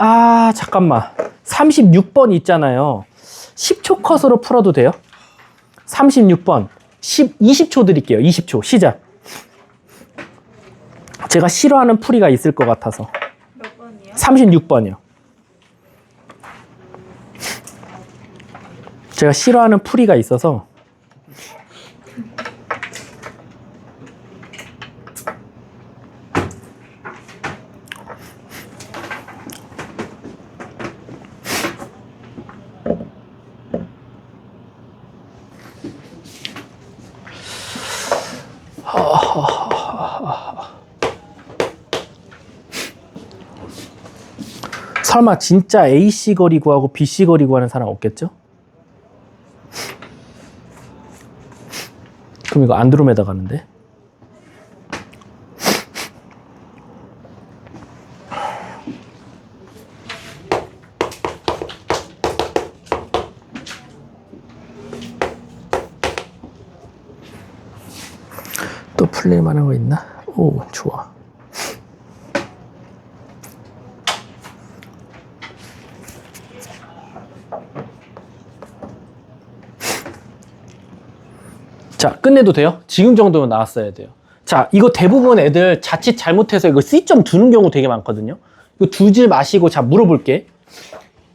잠깐만. 36번 있잖아요. 10초 컷으로 풀어도 돼요? 36번. 20초 드릴게요. 20초. 시작. 제가 싫어하는 풀이가 있을 것 같아서. 몇 번이요? 36번이요. 제가 싫어하는 풀이가 있어서. 설마 진짜 AC 거리 구하고 BC 거리 구하는 사람 없겠죠? 지금 이거 안드로메다 가는데. 또 풀릴 만한 거 있나? 오, 좋아. 자, 끝내도 돼요? 지금 정도면 나왔어야 돼요. 자, 이거 대부분 애들 자칫 잘못해서 이거 C점 두는 경우 되게 많거든요. 이거 두질 마시고, 자, 물어볼게.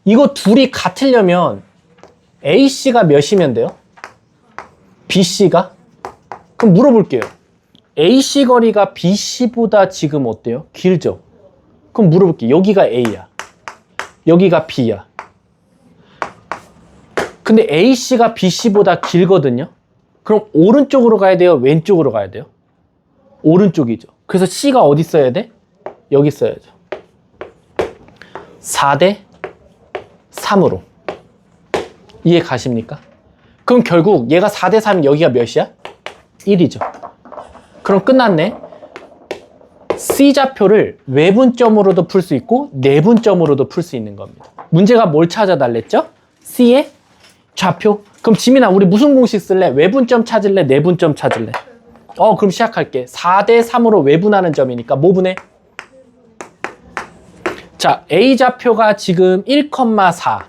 이거 둘이 같으려면 A씨가 몇이면 돼요? B씨가? 그럼 물어볼게요. AC 거리가 BC보다 지금 어때요? 길죠? 그럼 물어볼게요. 여기가 A야. 여기가 B야. 근데 AC가 BC보다 길거든요? 그럼 오른쪽으로 가야 돼요? 왼쪽으로 가야 돼요? 오른쪽이죠. 그래서 C가 어디 써야 돼? 여기 써야죠. 4대 3으로. 이해 가십니까? 그럼 결국 얘가 4대 3이면 여기가 몇이야? 1이죠. 그럼 끝났네. C좌표를 외분점으로도 풀 수 있고 내분점으로도 풀 수 있는 겁니다. 문제가 뭘 찾아달랬죠? C의 좌표. 그럼 지민아, 우리 무슨 공식 쓸래? 외분점 찾을래? 내분점 찾을래? 그럼 시작할게. 4대 3으로 외분하는 점이니까 뭐 분해? 자, A좌표가 지금 1,4,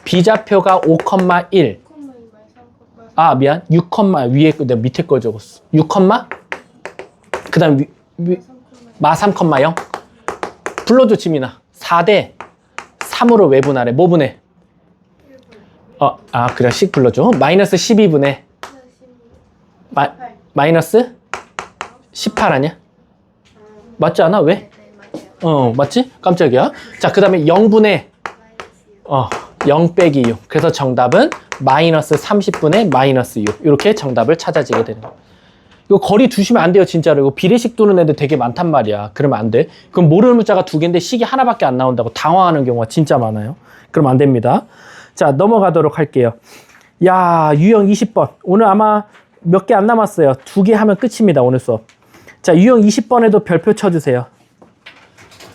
B좌표가 5,1. 아, 미안. 6, 위에 내가 밑에 걸 적었어. 6, 그 다음 마 3,0. 불러줘, 지민아. 4대 3으로 외분하래. 뭐 분해? 그래. 씩 불러줘. 마이너스 12분의 마이너스 18 아니야? 맞지 않아? 왜? 맞지? 깜짝이야. 자, 그 다음에 0분의 0 빼기 6. 그래서 정답은 마이너스 30분의 마이너스 6. 이렇게 정답을 찾아지게 되는 거예요. 이거 거리 두시면 안 돼요, 진짜로. 이거 비례식 두는 애들 되게 많단 말이야. 그러면 안 돼. 그럼 모르는 문자가 두 개인데 식이 하나밖에 안 나온다고 당황하는 경우가 진짜 많아요. 그럼 안 됩니다. 자, 넘어가도록 할게요. 야, 유형 20번. 오늘 아마 몇 개 안 남았어요. 2개 하면 끝입니다, 오늘 수업. 자, 유형 20번에도 별표 쳐주세요.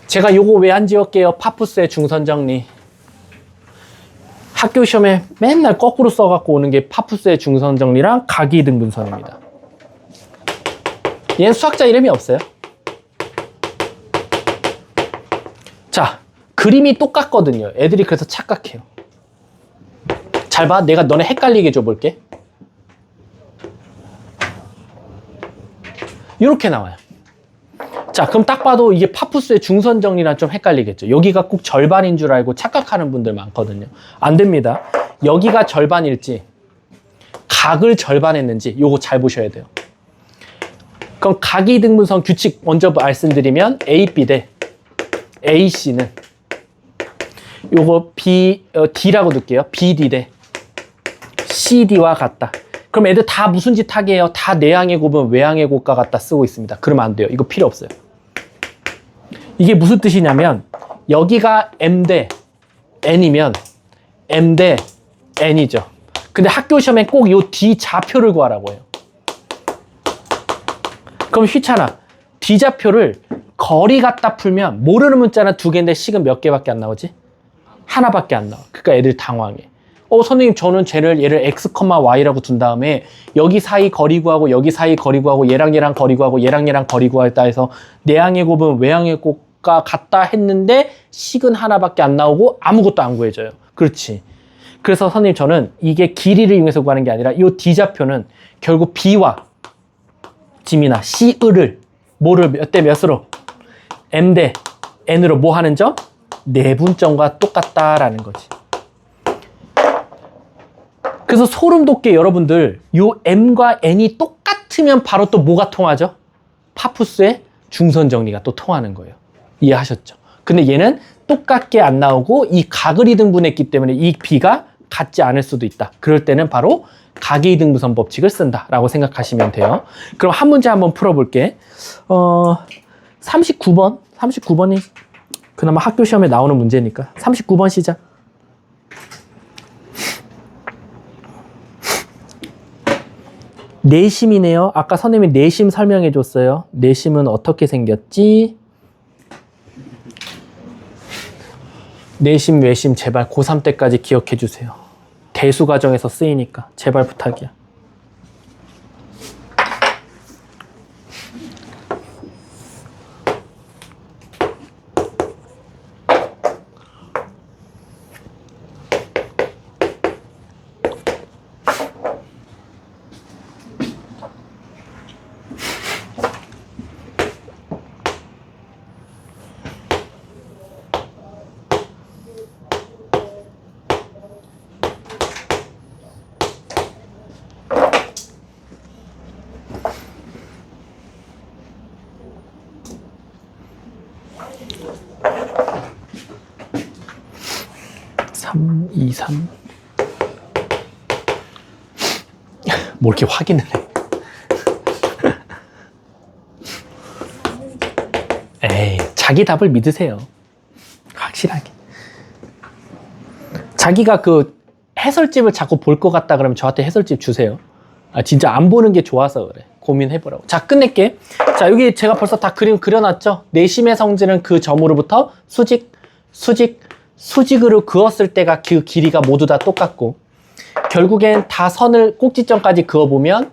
제가 요거 왜 안 지웠게요? 파푸스의 중선정리. 학교 시험에 맨날 거꾸로 써갖고 오는 게 파푸스의 중선정리랑 각이등분선입니다. 얘는 수학자 이름이 없어요. 자, 그림이 똑같거든요. 애들이 그래서 착각해요. 잘 봐. 내가 너네 헷갈리게 줘볼게. 이렇게 나와요. 자, 그럼 딱 봐도 이게 파푸스의 중선 정리랑 좀 헷갈리겠죠. 여기가 꼭 절반인 줄 알고 착각하는 분들 많거든요. 안 됩니다. 여기가 절반일지 각을 절반했는지 요거 잘 보셔야 돼요. 그럼 각이등분선 규칙 먼저 말씀드리면 AB 대 AC는 요거 D라고 넣을게요. BD 대 CD와 같다. 그럼 애들 다 무슨 짓 하게 해요? 다 내항의 곱은 외항의 곱과 같다 쓰고 있습니다. 그러면 안 돼요. 이거 필요 없어요. 이게 무슨 뜻이냐면 여기가 M 대 N이면 M 대 N이죠. 근데 학교 시험에 꼭 이 D 좌표를 구하라고 해요. 그럼 휘찬아, D 좌표를 거리 갖다 풀면 모르는 문자는 두 개인데 식은 몇 개밖에 안 나오지? 하나밖에 안 나와. 그러니까 애들 당황해. 선생님, 저는 얘를 x, y라고 둔 다음에 여기 사이 거리 구하고 여기 사이 거리 구하고 얘랑 얘랑 거리 구하고 얘랑 얘랑 거리 구하겠다 해서 내항의 곱은 외항의 곱과 같다 했는데 식은 하나밖에 안 나오고 아무것도 안 구해져요. 그렇지. 그래서 선생님, 저는 이게 길이를 이용해서 구하는 게 아니라 이 D좌표는 결국 B와 지민아 C를 뭐를 몇 대 몇으로? M 대 N으로 뭐 하는 점? 내분점과 똑같다라는 거지. 그래서 소름 돋게 여러분들 요 M과 N이 똑같으면 바로 또 뭐가 통하죠? 파푸스의 중선 정리가 또 통하는 거예요. 이해하셨죠? 근데 얘는 똑같게 안 나오고 이 각을 이등분했기 때문에 이 B가 같지 않을 수도 있다. 그럴 때는 바로 각의 이등분선 법칙을 쓴다라고 생각하시면 돼요. 그럼 한 문제 한번 풀어볼게. 39번이 그나마 학교 시험에 나오는 문제니까 39번 시작. 내심이네요. 아까 선생님이 내심 설명해 줬어요. 내심은 어떻게 생겼지? 내심, 외심 제발 고3 때까지 기억해 주세요. 대수 과정에서 쓰이니까 제발 부탁이야. (3, 2, 3) 뭐 이렇게 확인을 해. 에이, 자기 답을 믿으세요. 확실하게. 자기가 그 해설집을 자꾸 볼 것 같다 그러면 저한테 해설집 주세요. 아, 진짜 안 보는 게 좋아서 그래. 고민해보라고. 자, 끝낼게. 자, 여기 제가 벌써 다 그림 그려놨죠? 내심의 성질은 그 점으로부터 수직으로 그었을 때가 그 길이가 모두 다 똑같고, 결국엔 다 선을 꼭지점까지 그어보면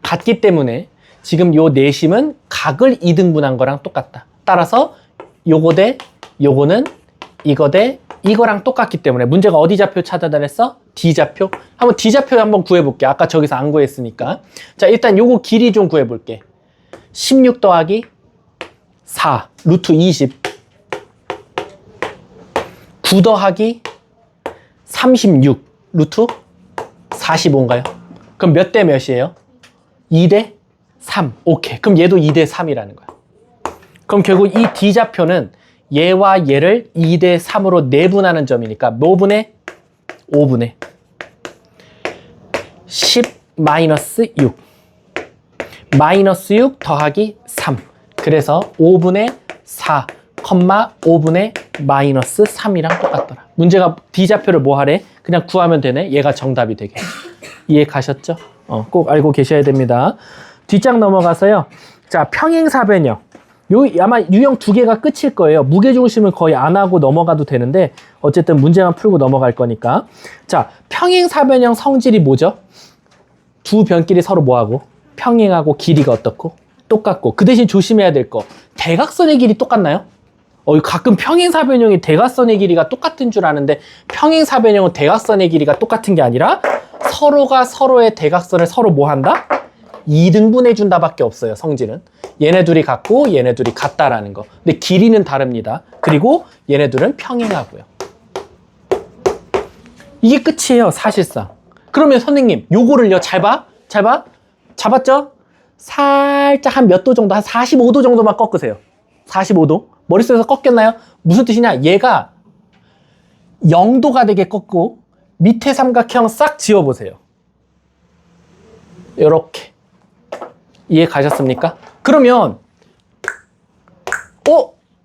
같기 때문에 지금 요 내심은 각을 2등분한 거랑 똑같다. 따라서 요거 대 요거는 이거 대 이거랑 똑같기 때문에 문제가 어디 좌표 찾아달랬어? D좌표. 한번 D좌표 한번 구해볼게. 아까 저기서 안 구했으니까. 자, 일단 요거 길이 좀 구해볼게. 16 더하기 4 루트 20 9 더하기 36 루트 45인가요? 그럼 몇 대 몇이에요? 2대 3. 오케이. 그럼 얘도 2대 3이라는 거야. 그럼 결국 이 D좌표는 얘와 얘를 2대 3으로 내분하는 점이니까 뭐 분의? 5분의 10 마이너스 6 마이너스 6 더하기 3. 그래서 5분의 4 5분의 마이너스 3이랑 똑같더라. 문제가 D좌표를 뭐 하래? 그냥 구하면 되네. 얘가 정답이 되게. 이해 가셨죠? 꼭 알고 계셔야 됩니다. 뒷장 넘어가서요. 자, 평행사변형. 요 아마 유형 2개가 끝일 거예요. 무게중심을 거의 안 하고 넘어가도 되는데 어쨌든 문제만 풀고 넘어갈 거니까. 자, 평행사변형 성질이 뭐죠? 두 변끼리 서로 뭐하고? 평행하고 길이가 어떻고? 똑같고. 그 대신 조심해야 될 거. 대각선의 길이 똑같나요? 가끔 평행사변형이 대각선의 길이가 똑같은 줄 아는데 평행사변형은 대각선의 길이가 똑같은 게 아니라 서로가 서로의 대각선을 서로 뭐 한다? 2등분해 준다 밖에 없어요. 성질은 얘네 둘이 같고 얘네 둘이 같다라는 거. 근데 길이는 다릅니다. 그리고 얘네들은 평행하고요. 이게 끝이에요. 사실상. 그러면 선생님 요거를요. 잘 봐. 잡았죠? 살짝 한 몇 도 정도, 한 45도 정도만 꺾으세요. 45도. 머릿속에서 꺾였나요? 무슨 뜻이냐? 얘가 0도가 되게 꺾고 밑에 삼각형 싹 지워보세요. 요렇게. 이해 가셨습니까? 그러면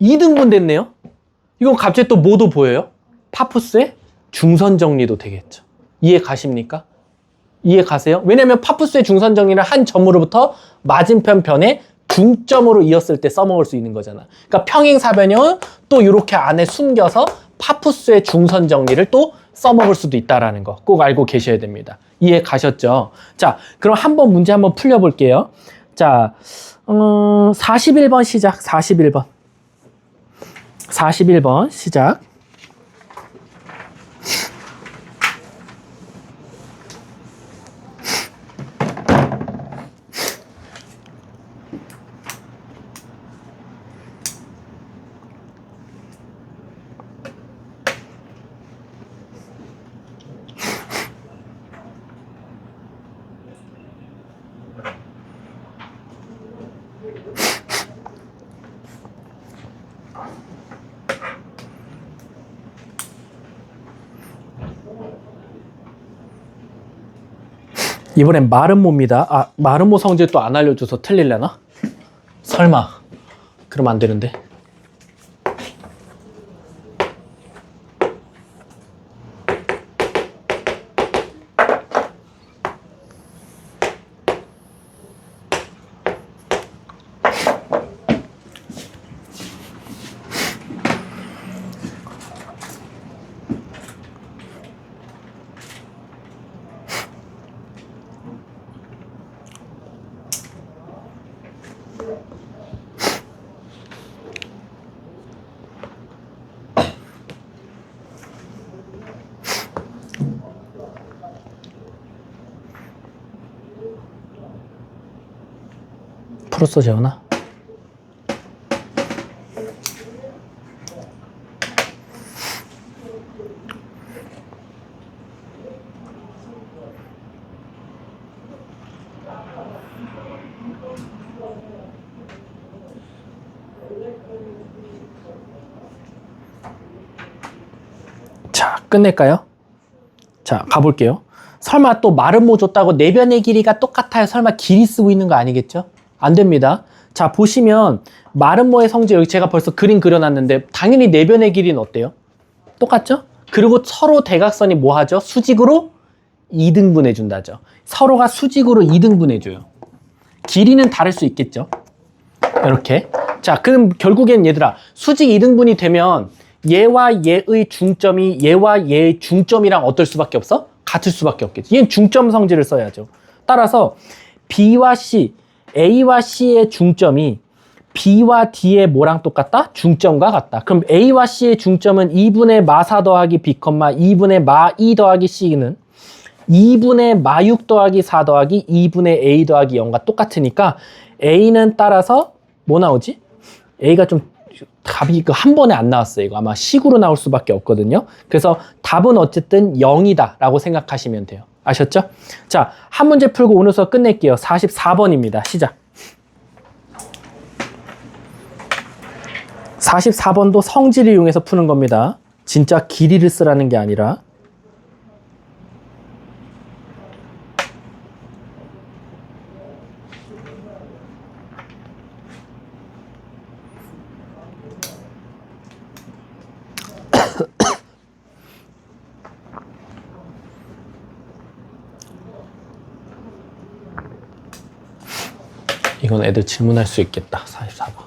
2등분 됐네요? 이건 갑자기 또 뭐도 보여요? 파푸스의 중선 정리도 되겠죠. 이해 가십니까? 이해 가세요? 왜냐면 파푸스의 중선 정리는 한 점으로부터 맞은편 변에 중점으로 이었을 때 써먹을 수 있는 거잖아. 그러니까 평행사변형은 또 이렇게 안에 숨겨서 파푸스의 중선 정리를 또 써먹을 수도 있다는 거 꼭 알고 계셔야 됩니다. 이해 가셨죠? 자, 그럼 한번 문제 한번 풀려볼게요. 자, 41번 시작. 41번 시작. 이번엔 마름모입니다. 아, 마름모 성질 또 안 알려줘서 틀릴려나? 설마. 그러면 안 되는데. 풀었어, 재훈아? 자, 끝낼까요? 자, 가볼게요. 설마 또 마름모 줬다고 내변의 길이가 똑같아요? 설마 길이 쓰고 있는 거 아니겠죠? 안 됩니다. 자, 보시면 마름모의 성질, 여기 제가 벌써 그림 그려놨는데 당연히 내변의 길이는 어때요? 똑같죠? 그리고 서로 대각선이 뭐 하죠? 수직으로 2등분 해준다죠. 서로가 수직으로 2등분 해줘요. 길이는 다를 수 있겠죠? 이렇게. 자, 그럼 결국엔 얘들아, 수직 2등분이 되면 얘와 얘의 중점이 얘와 얘의 중점이랑 어떨 수밖에 없어? 같을 수밖에 없겠지. 얘는 중점 성질을 써야죠. 따라서 B와 C, A와 C의 중점이 B와 D의 뭐랑 똑같다? 중점과 같다. 그럼 A와 C의 중점은 2분의 마4 더하기 B, 2분의 마2 더하기 C는 2분의 마6 더하기 4 더하기 2분의 A 더하기 0과 똑같으니까 A는 따라서 뭐 나오지? A가 좀 답이 한 번에 안 나왔어요. 이거 아마 식으로 나올 수밖에 없거든요. 그래서 답은 어쨌든 0이다 라고 생각하시면 돼요. 아셨죠? 자, 한 문제 풀고 오늘 수업 끝낼게요. 44번입니다. 시작. 44번도 성질을 이용해서 푸는 겁니다. 진짜 길이를 쓰라는 게 아니라. 이건 애들 질문할 수 있겠다. 44번.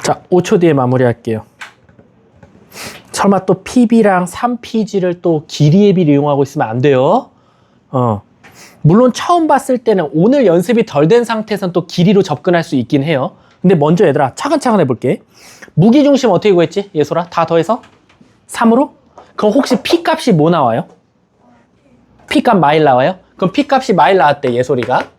자, 5초 뒤에 마무리할게요. 설마 또 PB랑 3PG를 또 길이의 비를 이용하고 있으면 안 돼요. 물론 처음 봤을 때는 오늘 연습이 덜 된 상태에서는 또 길이로 접근할 수 있긴 해요. 근데 먼저 얘들아 차근차근 해볼게. 무게중심 어떻게 구했지? 예솔아 다 더해서 3으로? 그럼 혹시 P값이 뭐 나와요? P값 마일 나와요? 그럼 P값이 마일 나왔대 예솔이가.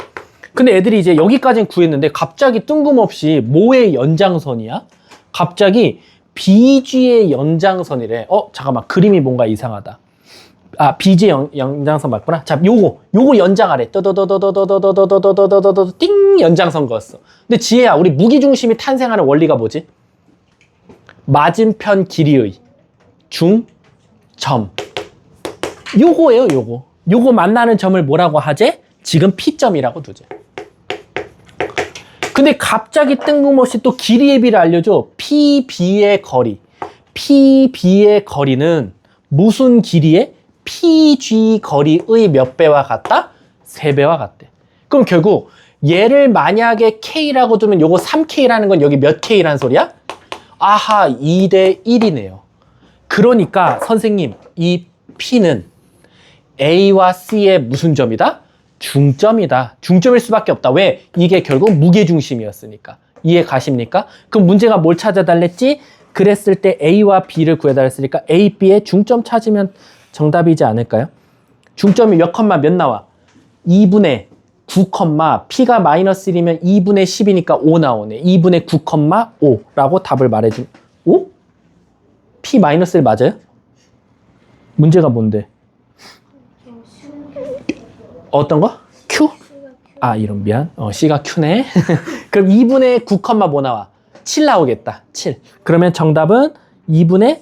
근데 애들이 이제 여기까지는 구했는데 갑자기 뜬금없이 뭐의 연장선이야? 갑자기 BG의 연장선이래. 잠깐만 그림이 뭔가 이상하다. 아, BG의 연장선 맞구나. 자, 요거 연장하래. 떠더더더더더더더더더더더더더더 띵 연장선 그었어. 근데 지혜야, 우리 무기중심이 탄생하는 원리가 뭐지? 맞은편 길이의 중점. 요거예요, 요거. 요거 만나는 점을 뭐라고 하지? 지금 P점이라고 두지. 근데 갑자기 뜬금없이 또 길이의 비를 알려줘. PB의 거리. PB의 거리는 무슨 길이의? PG 거리의 몇 배와 같다? 3배와 같대. 그럼 결국 얘를 만약에 K라고 두면 요거 3K라는 건 여기 몇 K라는 소리야? 아하, 2대 1이네요. 그러니까 선생님, 이 P는 A와 C의 무슨 점이다? 중점이다. 중점일 수밖에 없다. 왜? 이게 결국 무게중심이었으니까. 이해 가십니까? 그럼 문제가 뭘 찾아달랬지? 그랬을 때 A와 B를 구해달랬으니까 A, B의 중점 찾으면 정답이지 않을까요? 중점이 몇 컴마 몇 나와? 2분의 9 컴마 P가 마이너스 1이면 2분의 10이니까 5 나오네. 2분의 9 컴마 5라고 답을 말해준. 5? P 마이너스 1 맞아요? 문제가 뭔데? 어떤 거? Q? 아, 이런 미안. C가 Q네. 그럼 2분의 9, 뭐 나와? 7 나오겠다. 7. 그러면 정답은 2분의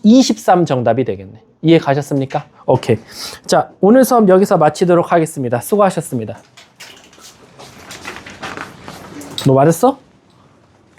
23 정답이 되겠네. 이해 가셨습니까? 오케이. 자, 오늘 수업 여기서 마치도록 하겠습니다. 수고하셨습니다. 너 맞았어?